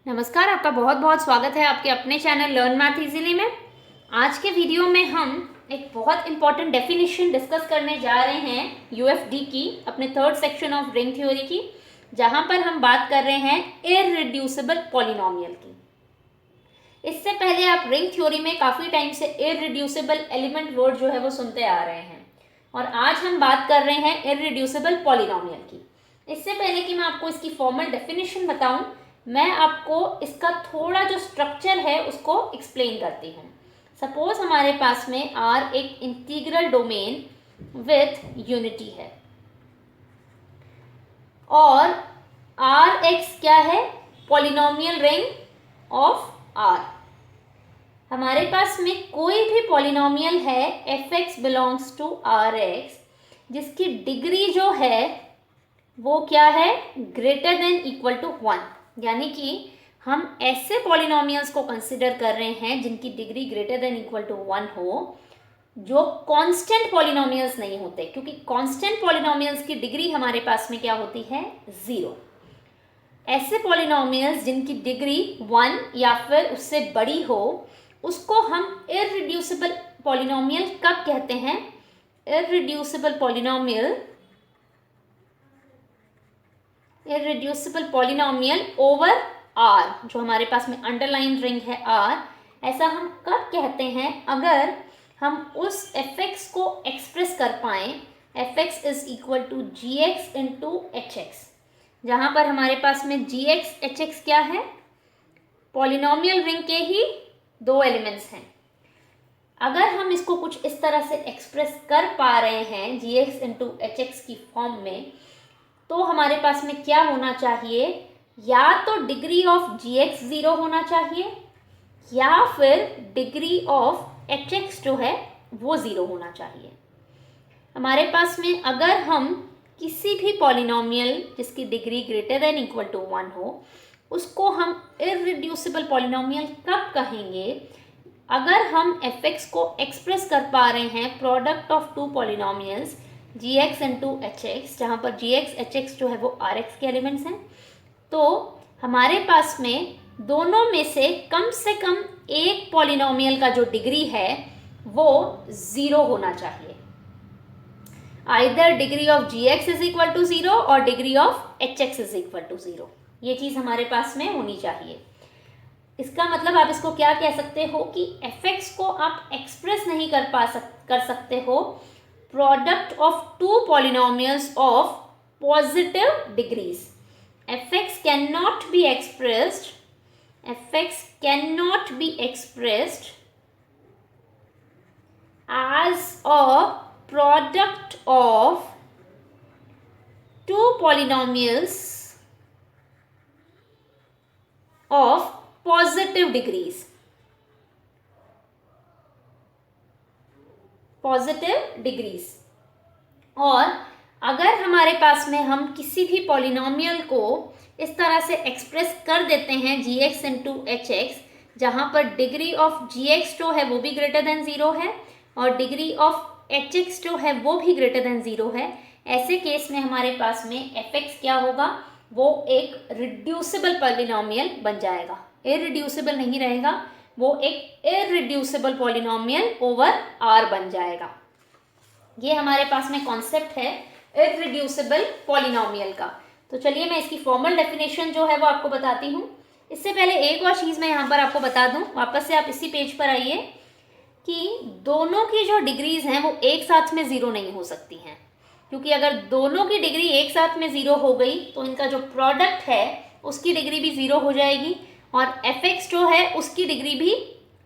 नमस्कार, आपका बहुत बहुत स्वागत है आपके अपने चैनल लर्न मैथ इजीली में। आज के वीडियो में हम एक बहुत इंपॉर्टेंट डेफिनेशन डिस्कस करने जा रहे हैं यूएफडी की, अपने third section of ring theory की, जहां पर हम बात कर रहे हैं इररिड्यूसिबल पॉलिनोमियल की। इससे पहले आप रिंग थ्योरी में काफ़ी टाइम से इररिड्यूसिबल एलिमेंट वर्ड जो है वो सुनते आ रहे हैं, और आज हम बात कर रहे हैं इररिड्यूसिबल पॉलिनोमियल की। इससे पहले कि मैं आपको इसकी फॉर्मल डेफिनेशन बताऊं, मैं आपको इसका थोड़ा जो स्ट्रक्चर है उसको एक्सप्लेन करती हूँ। सपोज हमारे पास में आर एक इंटीग्रल डोमेन विथ यूनिटी है, और आर एक्स क्या है? Polynomial ring of R. हमारे पास में कोई भी पॉलिनोमियल है F X belongs to R X, जिसकी डिग्री जो है वो क्या है? Greater than equal to 1। यानी कि हम ऐसे पॉलिनोमियल्स को कंसिडर कर रहे हैं जिनकी degree greater than equal to 1 हो, जो कांस्टेंट पॉलिनोमियल्स नहीं होते, क्योंकि कांस्टेंट पॉलिनोमियल्स की डिग्री हमारे पास में क्या होती है? 0। ऐसे पॉलिनोमियल्स जिनकी डिग्री 1 या फिर उससे बड़ी हो, उसको हम इररिड्यूसिबल पॉलिनोमियल कब कहते हैं? इररिड्यूसिबल पॉलिनोमियल ओवर आर, जो हमारे पास में अंडरलाइन रिंग है आर, ऐसा हम कब कहते हैं? अगर हम उस एफ एक्स को एक्सप्रेस कर पाएँ, F X is equal to G x into H X, जहाँ पर हमारे पास में जी एक्स एच एक्स क्या है? पॉलिनोमियल रिंग के ही दो एलिमेंट्स हैं। अगर हम इसको कुछ इस तरह से एक्सप्रेस कर पा रहे हैं जी एक्स इंटू एच एक्स की फॉर्म में, तो हमारे पास में क्या होना चाहिए? या तो डिग्री ऑफ जी एक्स 0 होना चाहिए, या फिर डिग्री ऑफ एच एक्स जो है वो 0 होना चाहिए। हमारे पास में अगर हम किसी भी पॉलिनोमियल जिसकी degree greater than equal to 1 हो, उसको हम इररिड्यूसिबल पॉलिनोमियल कब कहेंगे? अगर हम एफ एक्स को एक्सप्रेस कर पा रहे हैं product of two polynomials G x into H X, जहाँ पर जी एक्स एच एक्स जो है वो आर एक्स के एलिमेंट्स हैं, तो हमारे पास में दोनों में से कम एक पॉलिनोमियल का जो डिग्री है वो 0 होना चाहिए। Either degree of G X is equal to 0 और degree of H X is equal to 0, ये चीज़ हमारे पास में होनी चाहिए। इसका मतलब आप इसको क्या कह सकते हो कि एफ एक्स को आप एक्सप्रेस नहीं कर सकते हो product of two polynomials of positive degrees. F X can not be expressed as a product of two polynomials of positive degrees. और अगर हमारे पास में हम किसी भी पॉलिनोमियल को इस तरह से एक्सप्रेस कर देते हैं जी एक्स इंटू एच एक्स, जहाँ पर डिग्री ऑफ जी एक्स जो है वो भी ग्रेटर देन 0 है और डिग्री ऑफ एच एक्स जो है वो भी ग्रेटर देन 0 है, ऐसे केस में हमारे पास में एफ एक्स क्या होगा? वो एक रिड्यूसिबल पॉलिनोमियल बन जाएगा, इररिड्यूसिबल नहीं रहेगा, वो एक इररिड्यूसिबल पॉलिनोमियल ओवर आर बन जाएगा। ये हमारे पास में कॉन्सेप्ट है इररिड्यूसिबल पॉलिनोमियल का। तो चलिए मैं इसकी फॉर्मल डेफिनेशन जो है वो आपको बताती हूँ। इससे पहले एक और चीज़ मैं यहाँ पर आपको बता दूँ, वापस से आप इसी पेज पर आइए, कि दोनों की जो डिग्रीज हैं वो एक साथ में 0 नहीं हो सकती हैं, क्योंकि अगर दोनों की डिग्री एक साथ में 0 हो गई तो इनका जो प्रोडक्ट है उसकी डिग्री भी 0 हो जाएगी, और एफ एक्स जो है उसकी डिग्री भी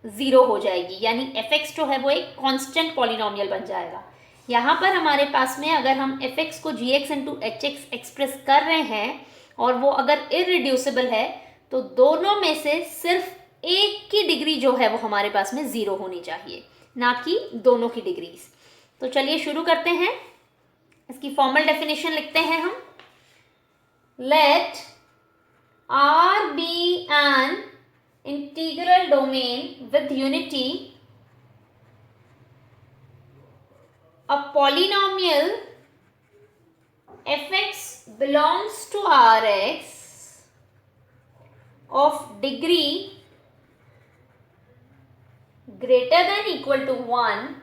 0 हो जाएगी, यानी एफ एक्स जो है वो एक कांस्टेंट पॉलिनोमियल बन जाएगा। यहाँ पर हमारे पास में अगर हम एफ एक्स को g x into H x express कर रहे हैं और वो अगर इररिड्यूसिबल है, तो दोनों में से सिर्फ एक की डिग्री जो है वो हमारे पास में 0 होनी चाहिए, ना कि दोनों की डिग्रीज। तो चलिए शुरू करते हैं, इसकी फॉर्मल डेफिनेशन लिखते हैं हम। Let R be an integral domain with unity, a polynomial f(x) belongs to Rx of degree greater than equal to 1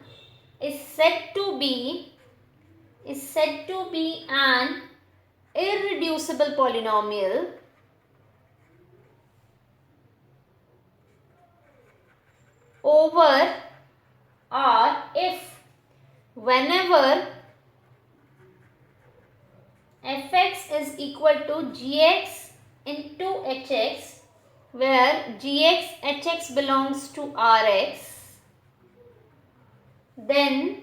is said to be an irreducible polynomial over R if whenever fx is equal to gx into hx, where gx hx belongs to rx, then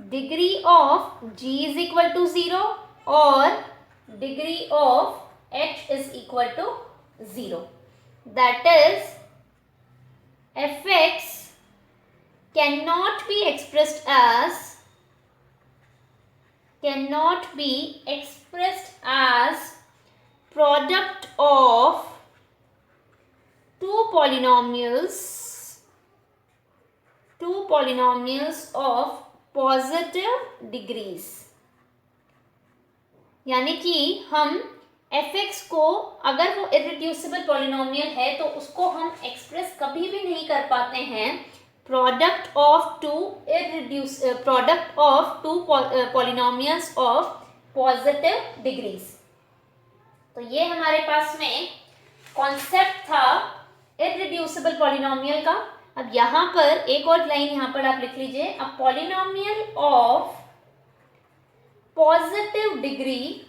degree of g is equal to 0 or degree of h is equal to 0. That is, fx cannot be expressed as product of two polynomials of positive degrees. यानी कि हम fx को, अगर वो irreducible polynomial है तो उसको हम एक्सप्रेस कभी भी नहीं कर पाते हैं product of two polynomials of positive degrees. तो ये हमारे पास में कॉन्सेप्ट था इररिड्यूसिबल पॉलिनोमियल का। अब यहाँ पर एक और लाइन यहाँ पर आप लिख लीजिए, a polynomial of positive degree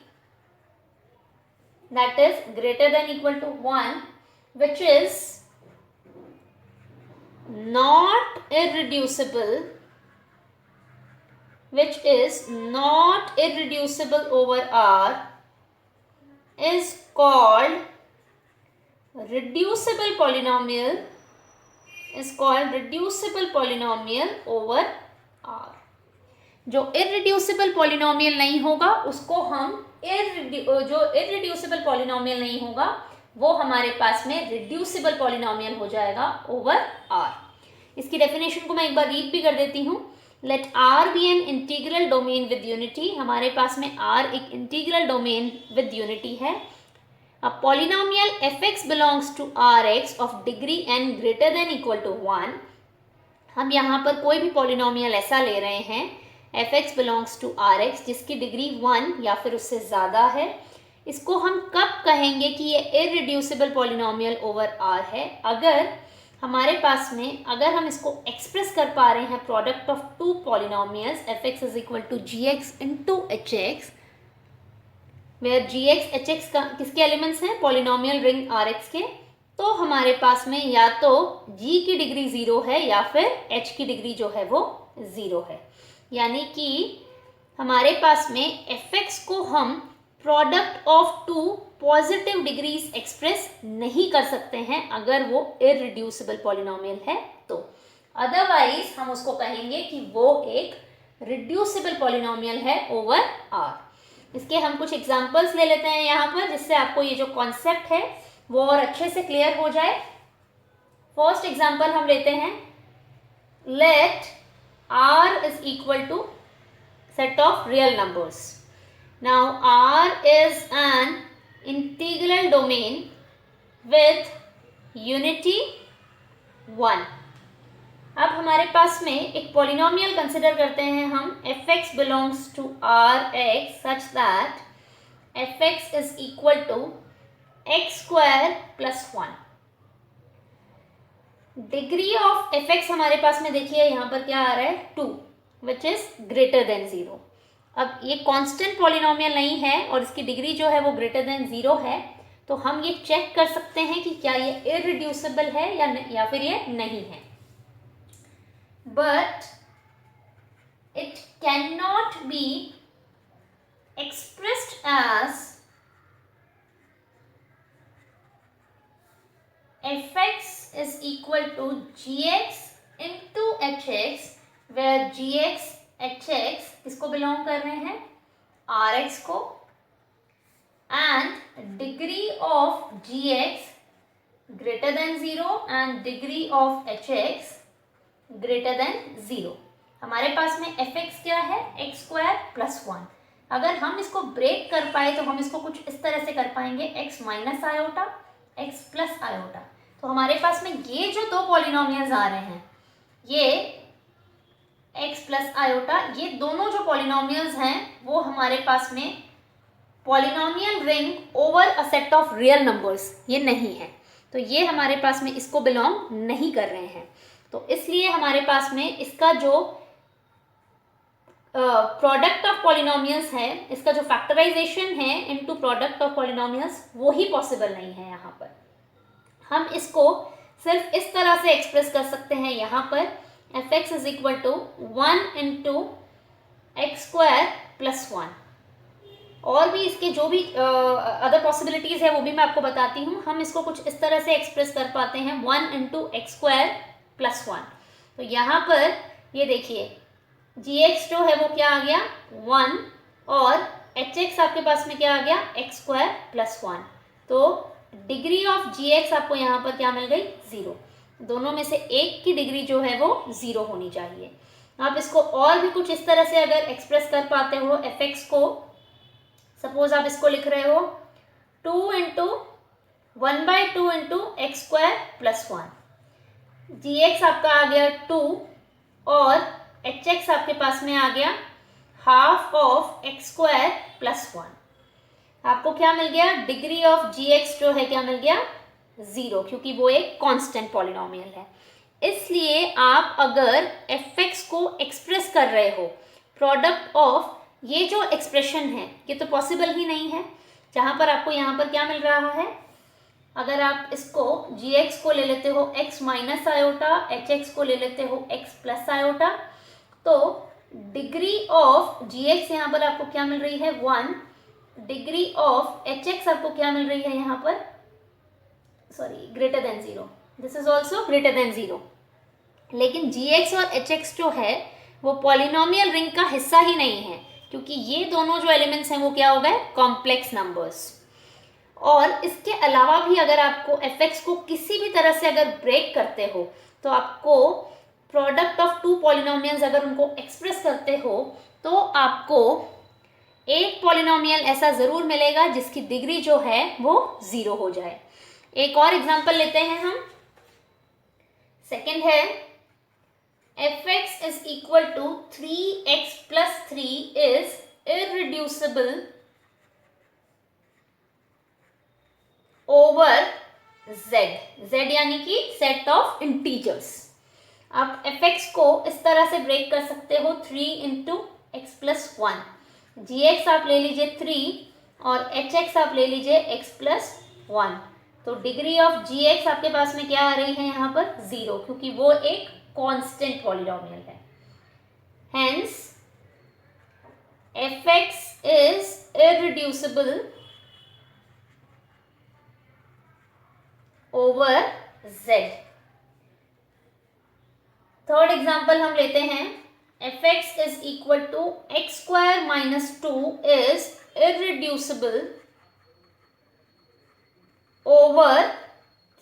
that is greater than equal to 1 which is not irreducible over R is called reducible polynomial over R। जो इररिड्यूसिबल पॉलिनोमियल नहीं होगा उसको हम जो इररिड्यूसिबल पॉलिनोमियल नहीं होगा वो हमारे पास में रिड्यूसिबल पॉलिनोमियल हो जाएगा ओवर R। इसकी डेफिनेशन को मैं एक बार रीड भी कर देती हूँ। Let R be an integral domain with unity. हमारे पास में R एक इंटीग्रल डोमेन विद यूनिटी है। A polynomial fx belongs to Rx of degree n greater than equal to 1। हम यहाँ पर कोई भी पॉलिनोमियल ऐसा ले रहे हैं fx belongs to Rx जिसकी डिग्री 1 या फिर उससे ज़्यादा है। इसको हम कब कहेंगे कि ये इररिड्यूसिबल पॉलिनोमियल ओवर R है? अगर हमारे पास में, अगर हम इसको एक्सप्रेस कर पा रहे हैं product of two polynomials fx is equal to gx into hx, where gx hx का किसके एलिमेंट्स हैं? पॉलिनोमियल रिंग Rx के। तो हमारे पास में या तो g की डिग्री 0 है या फिर h की डिग्री जो है वो 0 है। यानी कि हमारे पास में fx को हम product of two positive degrees express नहीं कर सकते हैं अगर वो इररिड्यूसिबल पॉलिनोमियल है तो। अदरवाइज हम उसको कहेंगे कि वो एक रिड्यूसिबल पॉलिनोमियल है ओवर R। इसके हम कुछ एग्जांपल्स ले लेते हैं यहाँ पर, जिससे आपको ये जो कॉन्सेप्ट है वो और अच्छे से क्लियर हो जाए। फर्स्ट एग्जांपल हम लेते हैं, late R is equal to set of real numbers. Now R is an integral domain with unity 1। अब हमारे पास में एक पॉलिनोमियल कंसिडर करते हैं हम, fx belongs to Rx such that fx is equal to x square plus 1। Degree of fx हमारे पास में देखिए यहाँ पर क्या आ रहा है 2 विच इज ग्रेटर देन 0। अब ये कांस्टेंट पॉलिनोमियल नहीं है और इसकी डिग्री जो है वो ग्रेटर देन 0 है, तो हम ये चेक कर सकते हैं कि क्या ये इररिड्यूसिबल है या फिर ये नहीं है। But it can not be expressed as fx is equal to gx into hx, where gx hx किसको बिलोंग कर रहे हैं? Rx को। and degree of gx greater than 0 and degree of hx greater than 0। हमारे पास में fx क्या है? x square plus 1। अगर हम इसको ब्रेक कर पाए तो हम इसको कुछ इस तरह से कर पाएंगे, x minus iota, x plus iota. तो हमारे पास में ये जो दो पॉलिनोमियल्स आ रहे हैं, ये x प्लस आयोटा, ये दोनों जो पॉलिनोमियल्स हैं वो हमारे पास में polynomial ring over a set of real numbers ये नहीं है। तो ये हमारे पास में इसको बिलोंग नहीं कर रहे हैं। तो इसलिए हमारे पास में इसका जो प्रोडक्ट ऑफ पॉलिनोमियल्स है, इसका जो फैक्टराइजेशन है इनटू प्रोडक्ट ऑफ पॉलिनोमियल्स, वो ही पॉसिबल नहीं है। यहाँ पर हम इसको सिर्फ इस तरह से एक्सप्रेस कर सकते हैं, यहाँ पर fx is equal to 1 into x square plus 1। और भी इसके जो भी अदर पॉसिबिलिटीज़ है वो भी मैं आपको बताती हूँ। हम इसको कुछ इस तरह से एक्सप्रेस कर पाते हैं, 1 इंटू एक्स स्क्वायर प्लस 1। तो यहाँ पर ये देखिए gx जो है वो क्या आ गया 1, और hx आपके पास में क्या आ गया एक्स स्क्वायर प्लस 1। तो डिग्री ऑफ gx आपको यहाँ पर क्या मिल गई 0। दोनों में से एक की डिग्री जो है वो 0 होनी चाहिए। आप इसको और भी कुछ इस तरह से अगर एक्सप्रेस कर पाते हो fx को, सपोज आप इसको लिख रहे हो 2 into 1/2 into x square plus 1। gx आपका आ गया 2 और hx आपके पास में आ गया half of x square plus 1। आपको क्या मिल गया, डिग्री ऑफ gx जो है क्या मिल गया 0, क्योंकि वो एक कांस्टेंट पॉलिनोमियल है। इसलिए आप अगर fx को एक्सप्रेस कर रहे हो प्रोडक्ट ऑफ ये जो एक्सप्रेशन है, ये तो पॉसिबल ही नहीं है। जहाँ पर आपको यहाँ पर क्या मिल रहा है, अगर आप इसको gx को ले लेते हो x माइनस आयोटा, hx को ले लेते हो x प्लस आयोटा, तो डिग्री ऑफ gx यहाँ पर आपको क्या मिल रही है 1, डिग्री ऑफ hx आपको क्या मिल रही है यहाँ पर, sorry, greater than 0, this is also greater than 0। लेकिन gx और hx जो है वो पॉलिनोमियल रिंग का हिस्सा ही नहीं है, क्योंकि ये दोनों जो एलिमेंट्स हैं वो क्या हो गए कॉम्प्लेक्स नंबर्स। और इसके अलावा भी अगर आपको fx को किसी भी तरह से अगर ब्रेक करते हो, तो आपको प्रोडक्ट ऑफ टू पॉलिनोमियल्स अगर उनको एक्सप्रेस करते हो, तो आपको एक पॉलिनोमियल ऐसा ज़रूर मिलेगा जिसकी डिग्री जो है वो 0 हो जाए। एक और एग्जांपल लेते हैं हम, सेकंड है fx is equal to 3x plus 3 is irreducible over z यानी कि सेट ऑफ इंटीजर्स। आप fx को इस तरह से ब्रेक कर सकते हो 3 इंटू एक्स प्लस 1, gx आप ले लीजिए 3 और hx आप ले लीजिए x प्लस 1। तो डिग्री ऑफ gx आपके पास में क्या आ रही है यहाँ पर 0, क्योंकि वो एक कांस्टेंट पॉलिनोमियल है। Hence fx is irreducible over z। Third example हम लेते हैं, fx is equal to x square minus 2 is irreducible over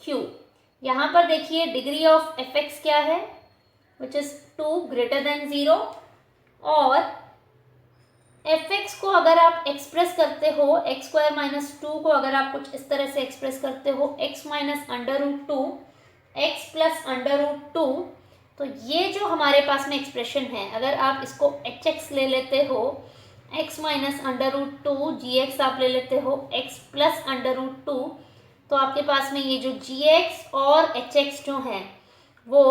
q। यहाँ पर देखिए डिग्री ऑफ fx क्या है, विच इज 2 ग्रेटर देन 0, और fx को अगर आप एक्सप्रेस करते हो x स्क्वायर माइनस 2 को अगर आप कुछ इस तरह से एक्सप्रेस करते हो x minus under root 2 x plus under root 2, तो ये जो हमारे पास में एक्सप्रेशन है, अगर आप इसको hx ले लेते हो x minus under root 2, gx आप ले लेते हो x प्लस अंडर रूट 2, तो आपके पास में ये जो gx और hx जो हैं वो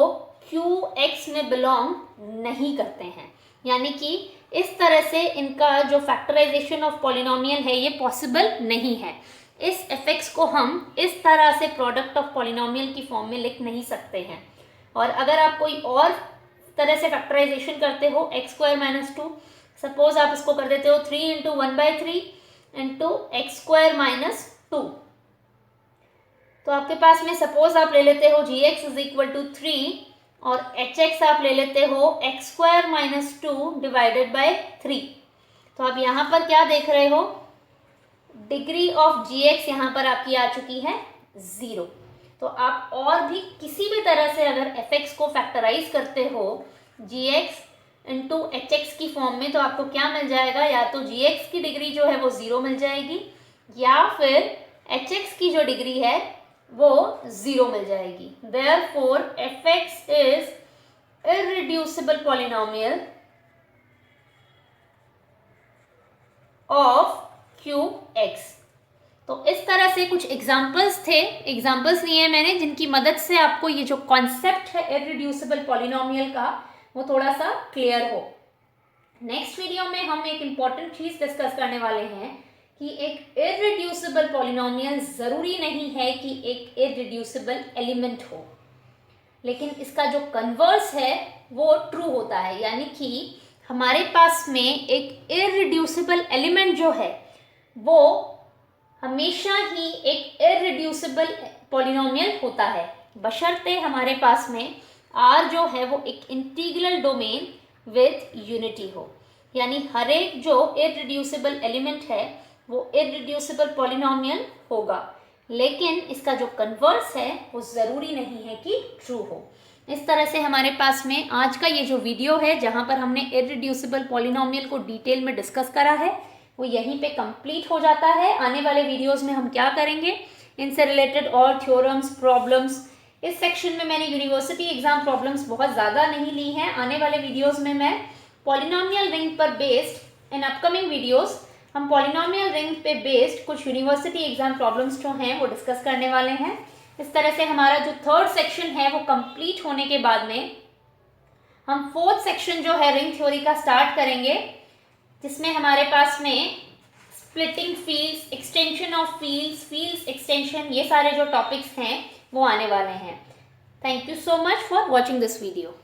qx में बिलोंग नहीं करते हैं। यानी कि इस तरह से इनका जो फैक्टराइजेशन ऑफ पॉलिनोमियल है ये पॉसिबल नहीं है। इस fx को हम इस तरह से प्रोडक्ट ऑफ पॉलिनोमियल की फॉर्म में लिख नहीं सकते हैं। और अगर आप कोई और तरह से फैक्टराइजेशन करते हो x स्क्वायर माइनस 2, सपोज आप इसको कर देते हो 3 into 1/3 into x square minus 2, तो आपके पास में सपोज आप ले लेते हो gx इज इक्वल टू 3 और hx आप ले लेते हो x square minus 2 divided by 3। तो आप यहाँ पर क्या देख रहे हो, डिग्री ऑफ gx यहाँ पर आपकी आ चुकी है 0। तो आप और भी किसी भी तरह से अगर fx को फैक्टराइज करते हो, gx इंटू एच एक्स की फॉर्म में, तो आपको क्या मिल जाएगा, या तो जी एक्स की डिग्री जो है वो 0 मिल जाएगी, या फिर एच एक्स की जो डिग्री है वो 0 मिल जाएगी। Therefore F X is irreducible polynomial of QX। तो इस तरह से कुछ एग्जाम्पल्स लिए मैंने, जिनकी मदद से आपको ये जो कॉन्सेप्ट है irreducible polynomial का वो थोड़ा सा क्लियर हो। नेक्स्ट वीडियो में हम एक इम्पॉर्टेंट चीज डिस्कस करने वाले हैं कि एक irreducible polynomial जरूरी नहीं है कि एक irreducible एलिमेंट हो, लेकिन इसका जो कन्वर्स है वो ट्रू होता है, यानी कि हमारे पास में एक इररिड्यूसिबल एलिमेंट जो है वो हमेशा ही एक इररिड्यूसिबल पॉलिनोमियल होता है, बशर्ते हमारे पास में R जो है वो एक इंटीग्रल डोमेन विथ यूनिटी हो, यानी हर एक जो इररिड्यूसिबल एलिमेंट है वो इररिड्यूसिबल पॉलिनोमियल होगा, लेकिन इसका जो कन्वर्स है वो ज़रूरी नहीं है कि ट्रू हो। इस तरह से हमारे पास में आज का ये जो वीडियो है जहाँ पर हमने इररिड्यूसिबल पॉलिनोमियल को डिटेल में डिस्कस करा है वो यहीं पे कंप्लीट हो जाता है। आने वाले वीडियोस में हम क्या करेंगे, इनसे रिलेटेड और थ्योरम्स, प्रॉब्लम्स। इस सेक्शन में मैंने यूनिवर्सिटी एग्जाम प्रॉब्लम्स बहुत ज़्यादा नहीं ली हैं। आने वाले वीडियोज़ में मैं पॉलिनोमियल रिंग पर बेस्ड, इन अपकमिंग वीडियोज़ हम पॉलिनोमियल रिंग पे बेस्ड कुछ यूनिवर्सिटी एग्जाम प्रॉब्लम्स जो हैं वो डिस्कस करने वाले हैं। इस तरह से हमारा जो थर्ड सेक्शन है वो कंप्लीट होने के बाद में हम फोर्थ सेक्शन जो है रिंग थ्योरी का स्टार्ट करेंगे, जिसमें हमारे पास में splitting fields, extension of fields, fields extension, ये सारे जो टॉपिक्स हैं वो आने वाले हैं। Thank you so much for watching this video.